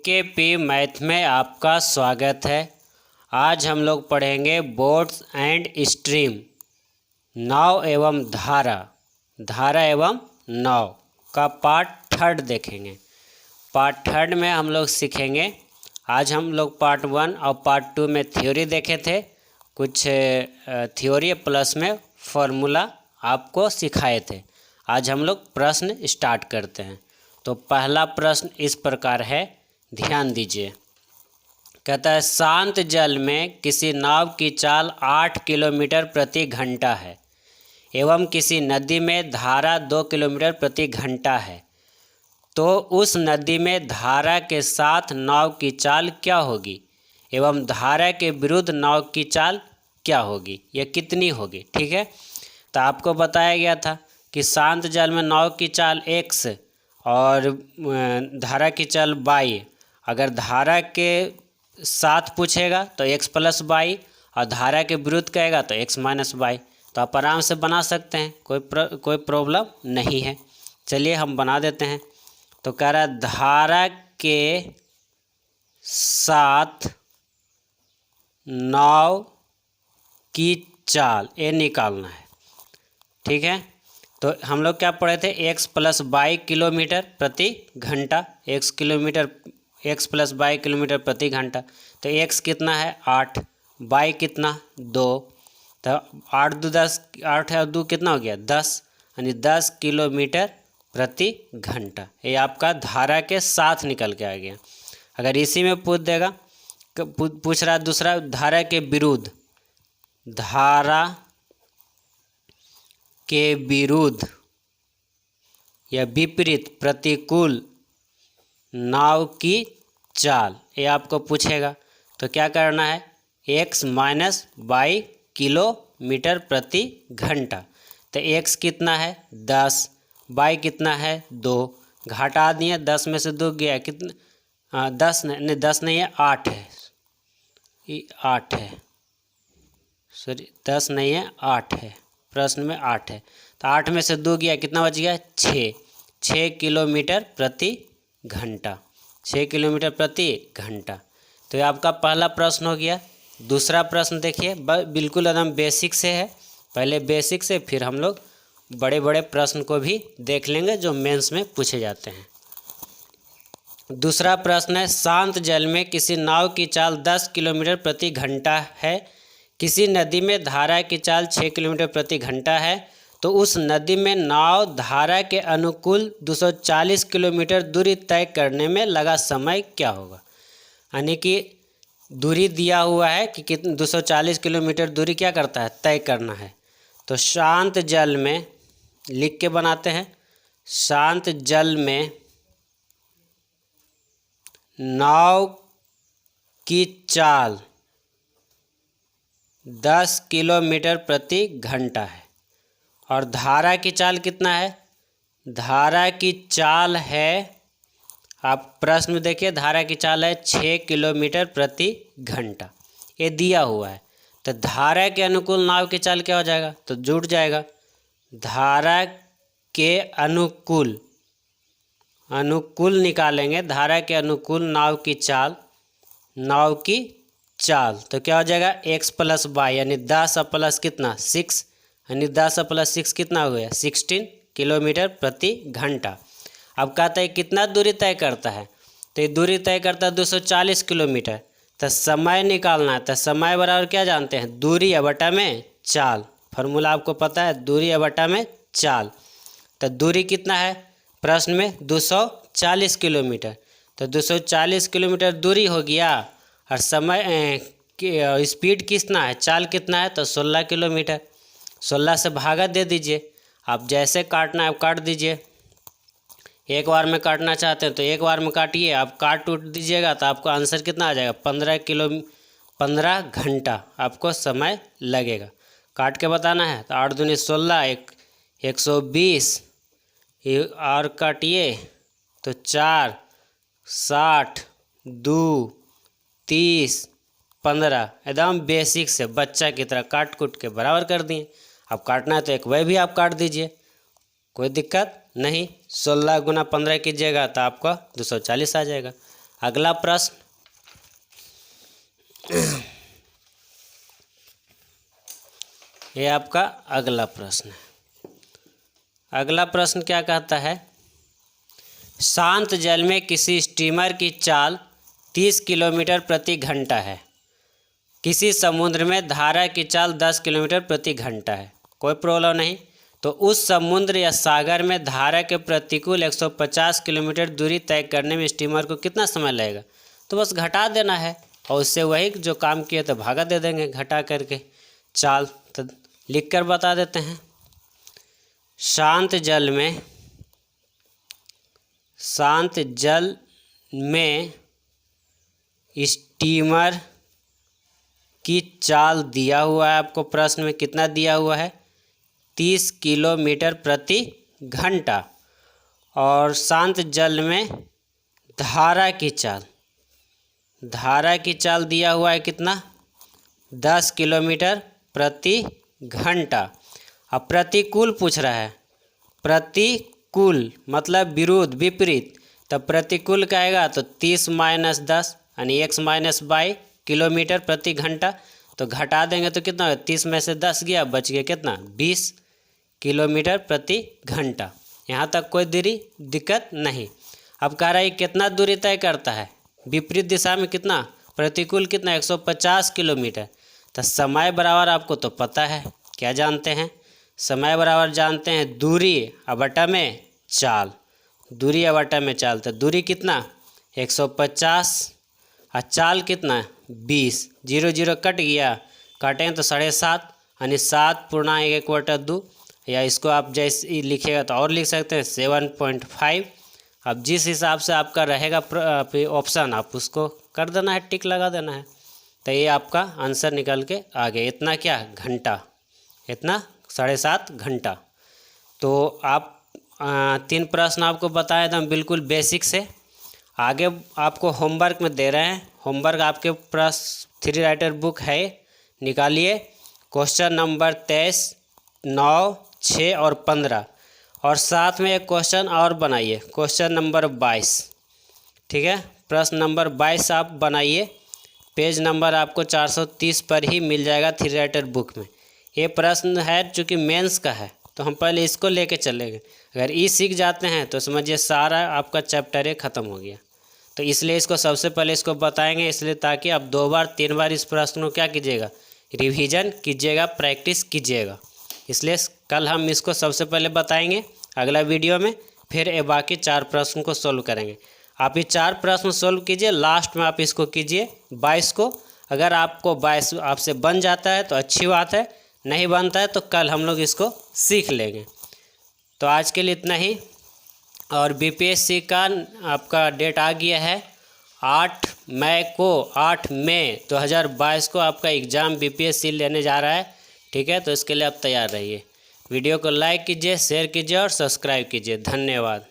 KP math में आपका स्वागत है। आज हम लोग पढ़ेंगे बोट्स एंड स्ट्रीम, नाव एवं धारा, धारा एवं नाव का पार्ट थर्ड देखेंगे। पार्ट थर्ड में हम लोग सीखेंगे, आज हम लोग पार्ट वन और पार्ट टू में थ्योरी देखे थे, कुछ थ्योरी प्लस में फॉर्मूला आपको सिखाए थे। आज हम लोग प्रश्न स्टार्ट करते हैं। तो पहला प्रश्न इस प्रकार है, ध्यान दीजिए। कहता है शांत जल में किसी नाव की चाल 8 किलोमीटर प्रति घंटा है एवं किसी नदी में धारा 2 किलोमीटर प्रति घंटा है, तो उस नदी में धारा के साथ नाव की चाल क्या होगी एवं धारा के विरुद्ध नाव की चाल क्या होगी, यह कितनी होगी। ठीक है, तो आपको बताया गया था कि शांत जल में नाव की चाल x और धारा की चाल y। अगर धारा के साथ पूछेगा तो x प्लस y और धारा के विरुद्ध कहेगा तो x माइनस y। तो आप आराम से बना सकते हैं, कोई प्रॉब्लम नहीं है। चलिए हम बना देते हैं। तो कह रहा है धारा के साथ नाव की चाल ये निकालना है। ठीक है, तो हम लोग क्या पढ़े थे, x प्लस वाई किलोमीटर प्रति घंटा, x प्लस वाई किलोमीटर प्रति घंटा। तो x कितना है 8, y कितना 2, तो 8 2 10, 8 है और 2 कितना हो गया 10, यानी 10 किलोमीटर प्रति घंटा। ये आपका धारा के साथ निकल के आ गया। अगर इसी में पूछ देगा, पूछ रहा दूसरा धारा के विरुद्ध, धारा के विरुद्ध या विपरीत प्रतिकूल नाव की चाल, ये आपको पूछेगा। तो क्या करना है, x माइनस वाई किलोमीटर प्रति घंटा। तो x कितना है 10, y कितना है 2, घटा दिए 10 में से 2 गया कितना 10 नहीं 10 नहीं है 8 है, ये 8 है, सॉरी 10 नहीं है 8 है, प्रश्न में 8 है। तो 8 में से 2 गया कितना बच गया 6 किलोमीटर प्रति घंटा, 6 किलोमीटर प्रति घंटा। तो ये आपका पहला प्रश्न हो गया। दूसरा प्रश्न देखिए, बिल्कुल एकदम बेसिक से है, पहले बेसिक से फिर हम लोग बड़े बड़े प्रश्न को भी देख लेंगे जो मेंस में पूछे जाते हैं। दूसरा प्रश्न है शांत जल में किसी नाव की चाल 10 किलोमीटर प्रति घंटा है, किसी नदी में धारा की चाल 6 किलोमीटर प्रति घंटा है, तो उस नदी में नाव धारा के अनुकूल 240 किलोमीटर दूरी तय करने में लगा समय क्या होगा। यानी कि दूरी दिया हुआ है कि कितने 240 किलोमीटर दूरी क्या करता है, तय करना है। तो शांत जल में लिख के बनाते हैं, शांत जल में नाव की चाल 10 किलोमीटर प्रति घंटा है और धारा की चाल कितना है, धारा की चाल है, आप प्रश्न में देखिए धारा की चाल है 6 किलोमीटर प्रति घंटा, ये दिया हुआ है। तो धारा के अनुकूल नाव की चाल क्या हो जाएगा, तो जुड़ जाएगा, धारा के अनुकूल निकालेंगे, धारा के अनुकूल नाव की चाल तो क्या हो जाएगा x प्लस वाई, यानी 10 प्लस कितना 6, यानी 10 प्लस 6 कितना हो गया 16 किलोमीटर प्रति घंटा। अब कहता है कितना दूरी तय करता है, तो ये दूरी तय करता है 240 किलोमीटर। तो समय निकालना है, तो समय बराबर क्या जानते हैं, दूरी बटा में चाल, फार्मूला आपको पता है, दूरी बटा में चाल। तो दूरी कितना है प्रश्न में 240 किलोमीटर, तो 240 किलोमीटर दूरी हो गया और समय स्पीड कितना है, चाल कितना है, तो 16 किलोमीटर। 16 से भागा दे दीजिए, आप जैसे काटना है आप काट दीजिए। एक बार में काटना चाहते हैं तो एक बार में काटिए, आप काट टूट दीजिएगा तो आपको आंसर कितना आ जाएगा 15 घंटा आपको समय लगेगा। काट के बताना है तो 8 दूनी 16, 120 और काटिए तो 4, 60, 2, 30, 15, एकदम बेसिक से बच्चा की तरह काट कूट के बराबर कर दिए। अब काटना है तो एक वह भी आप काट दीजिए, कोई दिक्कत नहीं। 16 गुना 15 कीजिएगा तो आपका 240 आ जाएगा। अगला प्रश्न, ये आपका अगला प्रश्न है। अगला प्रश्न क्या कहता है, शांत जल में किसी स्टीमर की चाल 30 किलोमीटर प्रति घंटा है, किसी समुद्र में धारा की चाल 10 किलोमीटर प्रति घंटा है। कोई प्रॉब्लम नहीं। तो उस समुद्र या सागर में धारा के प्रतिकूल 150 किलोमीटर दूरी तय करने में स्टीमर को कितना समय लगेगा? तो बस घटा देना है और उससे वही जो काम किए तो भागा दे देंगे घटा करके चाल। तो लिख कर बता देते हैं, शांत जल में स्टीमर की चाल दिया हुआ है आपको प्रश्न में, कितना दिया हुआ है? 30 किलोमीटर प्रति घंटा। और शांत जल में धारा की चाल दिया हुआ है कितना? 10 किलोमीटर प्रति घंटा। अब प्रतिकूल पूछ रहा है, प्रतिकूल मतलब विरुद्ध, विपरीत। तब प्रतिकूल का आएगा तो 30 - 10 यानी x - y किलोमीटर प्रति घंटा। तो घटा देंगे तो कितना होगा? 30 में से 10 गया, बच गया कितना? 20 किलोमीटर प्रति घंटा। यहाँ तक कोई दिक्कत नहीं। अब कह रहा है कितना दूरी तय करता है? विपरीत दिशा में कितना? प्रतिकूल कितना? 150 किलोमीटर। तो समय बराबर आपको तो पता है, क्या जानते हैं? समय बराबर जानते हैं दूरी बटा में चाल। दूरी बटा में चाल। तो दूरी कितना? 150 और चाल कितना? 20। 0 0 कट गया, काटेंगे तो 7.5 यानी 7.1/2। या इसको आप जैसे लिखिएगा तो और लिख सकते हैं 7.5। अब जिस हिसाब से आपका रहेगा ऑप्शन आप उसको कर देना है, टिक लगा देना है। तो ये आपका आंसर निकल के आ गया। इतना क्या? घंटा। इतना 7.5 घंटा। तो आप 3 प्रश्न आपको बताए एकदम बिल्कुल बेसिक से। आगे आपको होमवर्क में दे रहे हैं। होमवर्क आपके प्रश्न 3 राइटर बुक है, निकालिए। क्वेश्चन नंबर 23, 9, 6 और 15। और साथ में एक क्वेश्चन और बनाइए, क्वेश्चन नंबर 22। ठीक है, प्रश्न नंबर 22 आप बनाइए। पेज नंबर आपको 430 पर ही मिल जाएगा 3 राइटर बुक में। ये प्रश्न है चूँकि मेंस का है तो हम पहले इसको लेके चलेंगे। अगर ई सीख जाते हैं तो समझिए सारा आपका चैप्टर ही ख़त्म हो गया। तो इसलिए इसको सबसे पहले इसको बताएंगे, इसलिए ताकि आप 2 बार 3 बार इस प्रश्न को क्या कीजिएगा? रिवीजन कीजिएगा, प्रैक्टिस कीजिएगा। इसलिए कल हम इसको सबसे पहले बताएंगे अगला वीडियो में, फिर ये बाकी 4 प्रश्न को सोल्व करेंगे। आप ये 4 प्रश्न सोल्व कीजिए, लास्ट में आप इसको कीजिए 22 को। अगर आपको 22 आपसे बन जाता है तो अच्छी बात है, नहीं बनता है तो कल हम लोग इसको सीख लेंगे। तो आज के लिए इतना ही। और बीपीएससी का आपका डेट आ गया है 8 मई 2022 को आपका एग्ज़ाम बीपीएससी लेने जा रहा है। ठीक है, तो इसके लिए आप तैयार रहिए। वीडियो को लाइक कीजिए, शेयर कीजिए और सब्सक्राइब कीजिए। धन्यवाद।